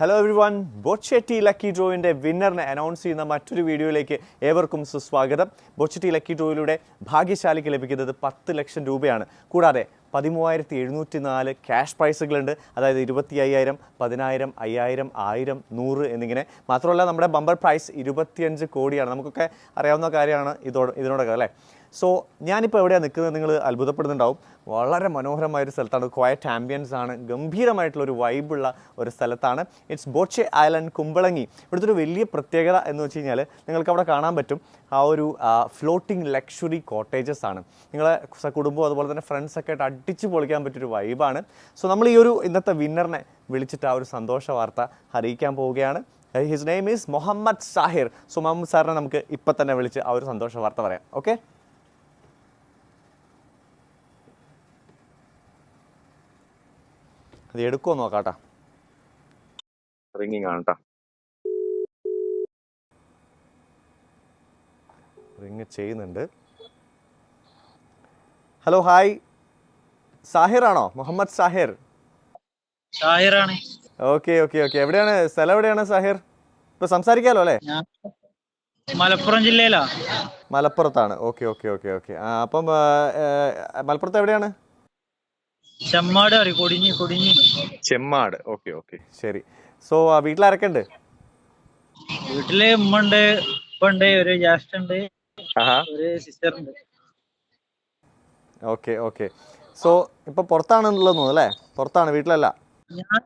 Hello everyone, ബോച്ചെട്ടി lucky ഡ്രോയിൻ്റെ വിന്നറിനെ അനൗൺസ് ചെയ്യുന്ന മറ്റൊരു വീഡിയോയിലേക്ക് ഏവർക്കും സുസ്വാഗതം. ബോച്ചെട്ടി ലക്കി ഡ്രോയിലൂടെ ഭാഗ്യശാലിക്ക് ലഭിക്കുന്നത് 10 ലക്ഷം രൂപയാണ്. കൂടാതെ 13,704 ക്യാഷ് പ്രൈസുകളുണ്ട്. അതായത് 25,000, 10,000, 5,000, 1,000, 100 എന്നിങ്ങനെ. മാത്രമല്ല നമ്മുടെ ബമ്പർ പ്രൈസ് 25 കോടിയാണ്. നമുക്കൊക്കെ അറിയാവുന്ന കാര്യമാണ് ഇതിനോടൊക്കെ അല്ലേ. സോ ഞാനിപ്പോൾ എവിടെയാണ് നിൽക്കുന്നത് നിങ്ങൾ അത്ഭുതപ്പെടുന്നുണ്ടാവും. വളരെ മനോഹരമായൊരു സ്ഥലത്താണ്. ക്വയറ്റ് ആംബിയൻസ് ആണ്, ഗംഭീരമായിട്ടുള്ളൊരു വൈബുള്ള ഒരു സ്ഥലത്താണ്. It's Boche island, Kumbalangi. ഇവിടുത്തെ ഒരു വലിയ പ്രത്യേകത എന്ന് വെച്ച് കഴിഞ്ഞാൽ നിങ്ങൾക്ക് അവിടെ കാണാൻ പറ്റും ആ ഒരു ഫ്ലോട്ടിംഗ് ലക്ഷറി കോട്ടേജസ് ആണ്. നിങ്ങളെ കുടുംബം അതുപോലെ തന്നെ ഫ്രണ്ട്സൊക്കെ ആയിട്ട് അടിച്ച് പൊളിക്കാൻ പറ്റിയൊരു വൈബാണ്. സോ നമ്മൾ ഈ ഒരു ഇന്നത്തെ വിന്നറിനെ വിളിച്ചിട്ട് ആ ഒരു സന്തോഷ വാർത്ത അറിയിക്കാൻ പോവുകയാണ്. His name is Muhammad Sahir. So Muhammad സാറിനെ നമുക്ക് ഇപ്പം തന്നെ വിളിച്ച് ആ ഒരു സന്തോഷ വാർത്ത പറയാം. ഓക്കെ, അത് എടുക്കുമോ നോക്കാട്ടാ. റിങ്ങിങ് ആണ് കേട്ടോ. റിങ് ചെയ്യുന്നുണ്ട്. ഹലോ, ഹായ്, സാഹിർ ആണോ? മുഹമ്മദ് സാഹിർ. സാഹിറാണ്. Okay okay okay. എവിടെയാണ് സ്ഥലം? എവിടെയാണ് സാഹിർ? ഇപ്പൊ സംസാരിക്കാലോ അല്ലേ? മലപ്പുറം ജില്ലയിലാ. മലപ്പുറത്താണ്. Okay okay okay okay. അപ്പം മലപ്പുറത്ത് എവിടെയാണ്? ചെമ്മാട് പറയും, കൊടിഞ്ഞി. ചെമ്മാട്. ഓക്കെ ഓക്കെ, ശരി. സോ വീട്ടിലാരൊക്കെ ഉണ്ട്? വീട്ടില് ഉമ്മ ഉണ്ട്, ഉപ്പ ഉണ്ട്, ഒരു ജ്യേഷ്ഠ ഉണ്ട്, ഒരു സിസ്റ്റർ ഉണ്ട്. Okay okay. സോ ഇപ്പൊ പുറത്താണുള്ളതെന്ന് അല്ലേ? പുറത്താണ്, വീട്ടിലല്ല? ഞാൻ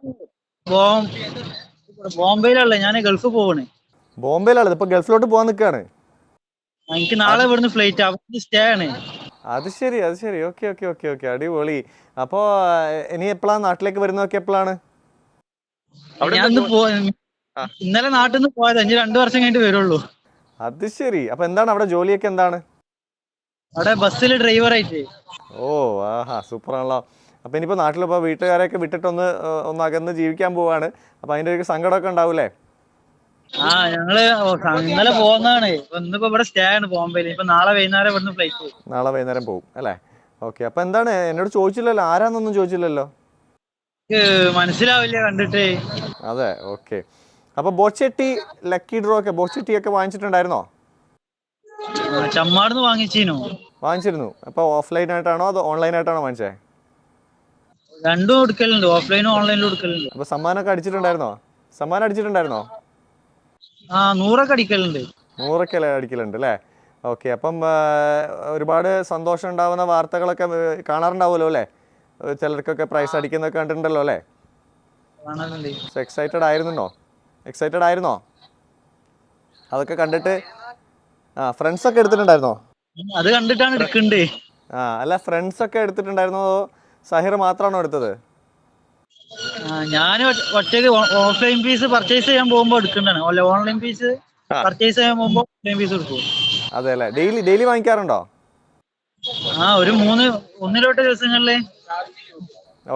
ബോംബെയിലല്ല, ഞാൻ ഗൾഫ് പോവാണ്. ബോംബെയിലാണ്. ഇപ്പൊ ഗൾഫിലോട്ട് പോകാൻ നിൽക്കുകയാണ്. എനിക്ക് നാളെ ഇവിടുന്ന് ഫ്ലൈറ്റ്, അവിടെ സ്റ്റേ ആണ്. അത് ശരി, അത് ശരി. ഓക്കെ ഓക്കെ ഓക്കെ ഓക്കെ, അടിപൊളി. അപ്പോ ഇനി എപ്പോഴാണ് നാട്ടിലേക്ക് വരുന്നതൊക്കെ? എപ്പോഴാണ്? ഞാൻ ഇന്നലെ നാട്ടിൽ നിന്ന് പോയത്, 2 വർഷം കഴിഞ്ഞിട്ട് വരുള്ളൂ. അത് ശരി. അപ്പൊ എന്താണ് അവിടെ ജോലിയൊക്കെ? എന്താണ് അവിടെ ബസ്സിൽ ഡ്രൈവറായിട്ട്. ഓ, ആഹാ, സൂപ്പർ ആണല്ലോ. അപ്പൊ ഇനിയിപ്പോ നാട്ടിലിപ്പോ വീട്ടുകാരെയൊക്കെ വിട്ടിട്ടൊന്ന് അകന്ന് ജീവിക്കാൻ പോവാണ്. അപ്പൊ അതിന്റെ ഒരു സങ്കടമൊക്കെ ഉണ്ടാവൂലേ? ഞങ്ങള് ഇന്നലെ പോകുന്നതാണ്. ഇന്നിപ്പോ ഇവിടെ സ്റ്റേ ആണ് ബോംബെയിൽ. ഇപ്പൊ നാളെ വൈകുന്നേരം ഇവിടുന്ന് ഫ്ലൈറ്റ്. നാളെ വൈകുന്നേരം പോകും അല്ലേ? ഓക്കെ. അപ്പൊ എന്താണ്, എന്നോട് ചോദിച്ചില്ലല്ലോ, ആരാന്നൊന്നും ചോദിച്ചില്ലല്ലോ. മനസ്സിലാവില്ല കണ്ടിട്ട്. അതെ, ഓക്കെ. അപ്പൊ ബോച്ചെട്ടി ലക്കി ഡ്രോ ഒക്കെ, ബോച്ചെട്ടി ഒക്കെ വാങ്ങിച്ചിട്ടുണ്ടായിരുന്നോ? ചമ്മാടുന്ന് വാങ്ങിച്ചിരുന്നു. അപ്പൊ ഓഫ്ലൈൻ ആയിട്ടാണോ അതോ ഓൺലൈൻ ആയിട്ടാണോ വാങ്ങിച്ചേ? രണ്ടും എടുക്കലുണ്ട്, ഓഫ്ലൈനും ഓൺലൈനിലും എടുക്കലുണ്ട്. അപ്പൊ സമ്മാനം അടിച്ചിട്ടുണ്ടായിരുന്നോ? 100 അടിക്കലുണ്ട്. 100 അടിക്കലുണ്ട് അല്ലേ? ഓക്കെ. അപ്പം ഒരുപാട് സന്തോഷം ഉണ്ടാവുന്ന വാർത്തകളൊക്കെ കാണാറുണ്ടാവുമല്ലോ അല്ലേ? ചിലർക്കൊക്കെ പ്രൈസ് അടിക്കുന്നൊക്കെ കണ്ടിട്ടുണ്ടല്ലോ അല്ലേ? എക്സൈറ്റഡ് ആയിരുന്നോ? അതൊക്കെ കണ്ടിട്ട് ഫ്രണ്ട്സൊക്കെ എടുത്തിട്ടുണ്ടായിരുന്നോ? അത് കണ്ടിട്ടാണ് എടുക്കണ്ടേ. അല്ല, ഫ്രണ്ട്സൊക്കെ എടുത്തിട്ടുണ്ടായിരുന്നോ അതോ സാഹിർ മാത്രമാണോ എടുത്തത്? ഞാൻ ഒറ്റയ്ക്ക് ഓഫ്ലൈൻ പീസ് പർച്ചേസ് ചെയ്യാൻ പോകുമ്പോ എടുക്കണ്ടാണ്. ഓൺലൈൻ പീസ് പർച്ചേസ് ചെയ്യാൻ പോകുമ്പോ ഓഫ്ലൈൻ പീസ് എടുക്കും. അതെ അല്ലേ? ഡെയിലി വാങ്ങിക്കാറുണ്ടോ? ഒരു 1 ദിവസങ്ങളില്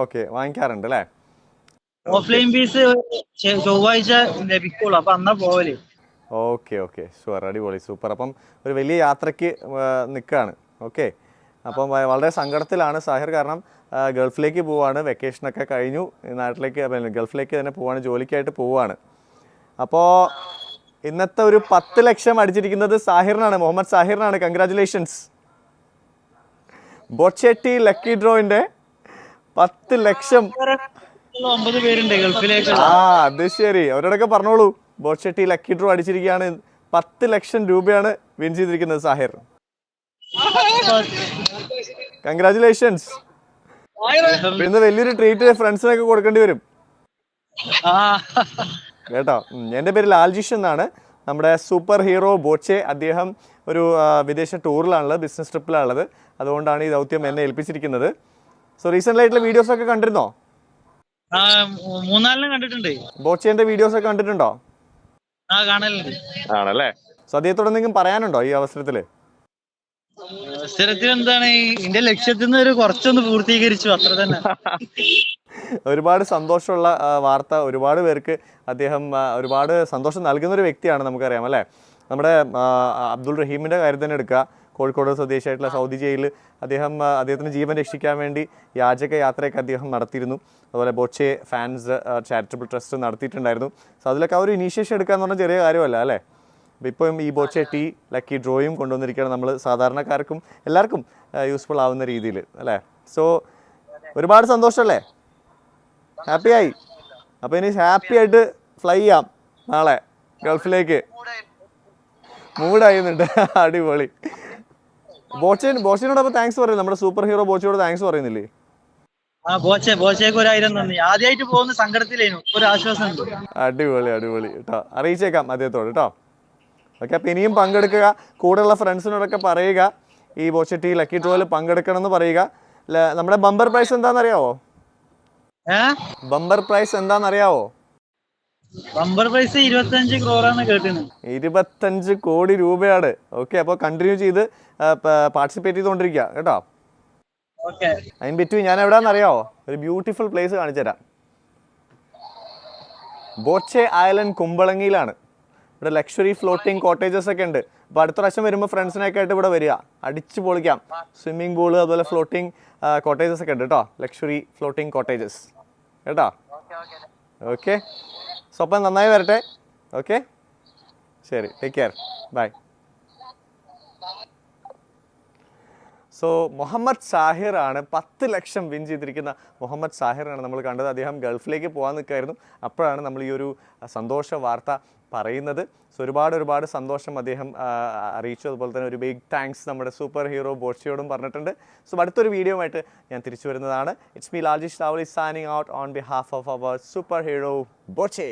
ഓക്കെ, വാങ്ങിക്കാറുണ്ട് അല്ലേ? ഓഫ്ലൈൻ പീസ് ചൊവ്വാഴ്ച ലഭിക്കുള്ളൂ, അപ്പൊ അന്നാ പോവല്. ഓക്കെ ഓക്കെ, ഷുവർ, അടിപൊളി, സൂപ്പർ. അപ്പം ഒരു വലിയ യാത്രയ്ക്ക് നിൽക്കുകയാണ്. ഓക്കെ. അപ്പം വളരെ സങ്കടത്തിലാണ് സാഹിർ. കാരണം ഗൾഫിലേക്ക് പോവാണ്, വെക്കേഷനൊക്കെ കഴിഞ്ഞു, നാട്ടിലേക്ക് ഗൾഫിലേക്ക് തന്നെ പോവാണ്, ജോലിക്കായിട്ട് പോവാണ്. അപ്പോൾ ഇന്നത്തെ ഒരു 10 ലക്ഷം അടിച്ചിരിക്കുന്നത് സാഹിറിനാണ്, മുഹമ്മദ് സാഹിറിനാണ്. കൺഗ്രാറ്റുലേഷൻസ്. ബോച്ചെട്ടി ലക്കി ഡ്രോയിൻ്റെ 10 ലക്ഷം. 9 പേരുണ്ട് ഗൾഫിലേക്ക്. അത് ശരി. അവരോടൊക്കെ പറഞ്ഞോളൂ, ബോച്ചെട്ടി ലക്കി ഡ്രോ അടിച്ചിരിക്കുകയാണ്. 10 ലക്ഷം രൂപയാണ് വിൻ ചെയ്തിരിക്കുന്നത് സാഹിർ. കൺഗ്രാറ്റുലേഷൻസ്. ഇന്ന് വലിയൊരു ട്രീറ്റ് ഫ്രണ്ട്സിനൊക്കെ കൊടുക്കേണ്ടി വരും കേട്ടോ. എൻ്റെ പേര് ലാൽജിഷ് എന്നാണ്. നമ്മുടെ സൂപ്പർ ഹീറോ ബോച്ചെ, അദ്ദേഹം ഒരു വിദേശ ടൂറിലാണുള്ളത്, ബിസിനസ് ട്രിപ്പിലാണുള്ളത്. അതുകൊണ്ടാണ് ഈ ദൗത്യം എന്നെ ഏൽപ്പിച്ചിരിക്കുന്നത്. സോ റീസെൻ്റ് ആയിട്ടുള്ള വീഡിയോസൊക്കെ കണ്ടിരുന്നോ? 3-4 കണ്ടിട്ടുണ്ട്. ബോച്ചേൻ്റെ വീഡിയോസൊക്കെ കണ്ടിട്ടുണ്ടോ? കാണലുണ്ട്. ആണല്ലേ? സോ അദ്ദേഹത്തോട് എന്തെങ്കിലും പറയാനുണ്ടോ ഈ അവസരത്തിൽ? എന്താണ്, എന്റെ ലക്ഷ്യത്തിൽ നിന്ന് കുറച്ചൊന്ന് പൂർത്തീകരിച്ചു, അത്ര തന്നെ. ഒരുപാട് സന്തോഷമുള്ള വാർത്ത. ഒരുപാട് പേർക്ക് അദ്ദേഹം ഒരുപാട് സന്തോഷം നൽകുന്ന ഒരു വ്യക്തിയാണ്, നമുക്കറിയാം അല്ലേ? നമ്മുടെ അബ്ദുൾ റഹീമിൻ്റെ കാര്യം തന്നെ എടുക്കുക. കോഴിക്കോട് സ്വദേശിയായിട്ടുള്ള സൗദി ജയിലിൽ അദ്ദേഹത്തിന് ജീവൻ രക്ഷിക്കാൻ വേണ്ടി യാചക യാത്രയൊക്കെ അദ്ദേഹം നടത്തിയിരുന്നു. അതുപോലെ ബോച്ചെ ഫാൻസ് ചാരിറ്റബിൾ ട്രസ്റ്റ് നടത്തിയിട്ടുണ്ടായിരുന്നു. സോ അതിലൊക്കെ ആ ഒരു ഇനീഷ്യേഷൻ എടുക്കുക എന്ന് പറഞ്ഞാൽ ചെറിയ കാര്യമല്ല അല്ലേ. അപ്പോൾ ഇപ്പം ഈ ബോച്ചെ ടീ ലക്കി ഡ്രോയും കൊണ്ടുവന്നിരിക്കുകയാണ് നമ്മൾ സാധാരണക്കാർക്കും എല്ലാവർക്കും യൂസ്ഫുൾ ആവുന്ന രീതിയിൽ അല്ലേ. സോ ഒരുപാട് സന്തോഷമല്ലേ, ഹാപ്പിയായി. അപ്പോൾ ഇനി ഹാപ്പി ആയിട്ട് ഫ്ലൈ ചെയ്യാം നാളെ ഗൾഫിലേക്ക്. മൂഡായിരുന്നുണ്ട്. അടിപൊളി. ബോച്ചനോടൊപ്പം താങ്ക്സ് പറയും, നമ്മുടെ സൂപ്പർ ഹീറോ ബോച്ചയോട് താങ്ക്സ് പറയുന്നില്ലേ? ബോച്ചേക്ക് 1000 നന്ദി. ആദ്യമായിട്ട് പോകുന്ന സങ്കടത്തിലായിരുന്നു, ഒരു ആശ്വാസം ഉണ്ട്. അടിപൊളി അടിപൊളി കേട്ടോ. അറിയിച്ചേക്കാം അദ്ദേഹത്തോട് കേട്ടോ. ഓക്കെ, അപ്പോൾ ഇനിയും പങ്കെടുക്കുക. കൂടെയുള്ള ഫ്രണ്ട്സിനോടൊക്കെ പറയുക ഈ ബോച്ചെ ടീ ലക്കി ഡ്രോയിൽ പങ്കെടുക്കണം എന്ന് പറയുക. നമ്മുടെ ബമ്പർ പ്രൈസ് എന്താണെന്നറിയാവോ? ബമ്പർ പ്രൈസ് എന്താണെന്നറിയാവോ? ബമ്പർ പ്രൈസ് 25 crore കേട്ടിന്. 25 കോടി രൂപയാണ്. ഓക്കെ, അപ്പോൾ കണ്ടിന്യൂ ചെയ്ത് പാർട്ടിസിപ്പേറ്റ് ചെയ്തുകൊണ്ടിരിക്കുക കേട്ടോ. അതിന് പറ്റി ഞാൻ എവിടെയാണെന്നറിയാവോ? ഒരു ബ്യൂട്ടിഫുൾ പ്ലേസ് കാണിച്ചു തരാം. ബോച്ചെ ഐലൻഡ് കുമ്പളങ്ങിയിലാണ്. ഇവിടെ ലക്ഷറി ഫ്ലോട്ടിംഗ് കോട്ടേജസ് ഒക്കെ ഉണ്ട്. അപ്പോൾ അടുത്ത പ്രാവശ്യം വരുമ്പോൾ ഫ്രണ്ട്സിനൊക്കെ ആയിട്ട് ഇവിടെ വരിക, അടിച്ച് പൊളിക്കാം. സ്വിമ്മിംഗ് പൂള് അതുപോലെ ഫ്ലോട്ടിംഗ് കോട്ടേജസ് ഒക്കെ ഉണ്ട് കേട്ടോ. ലക്ഷറി ഫ്ലോട്ടിംഗ് കോട്ടേജസ് കേട്ടോ. ഓക്കെ, സോ അപ്പം നന്നായി വരട്ടെ. ഓക്കെ, ശരി, take care, bye. So Muhammad Sahir ആണ് 10 ലക്ഷം വിൻ ചെയ്തിരിക്കുന്ന മുഹമ്മദ് സാഹിറാണ് നമ്മൾ കണ്ടത്. അദ്ദേഹം ഗൾഫിലേക്ക് പോകാൻ നിൽക്കുകയായിരുന്നു. അപ്പോഴാണ് നമ്മൾ ഈ ഒരു സന്തോഷ വാർത്ത പറയുന്നത്. സോ ഒരുപാട് സന്തോഷം അദ്ദേഹം അറിയിച്ചു. അതുപോലെ തന്നെ ഒരു ബിഗ് താങ്ക്സ് നമ്മുടെ സൂപ്പർ ഹീറോ ബോച്ചയോടും പറഞ്ഞിട്ടുണ്ട്. സോ അടുത്തൊരു വീഡിയോ ആയിട്ട് ഞാൻ തിരിച്ചു വരുന്നതാണ്. It's me Laljish lovely signing out on behalf of our super hero Boche.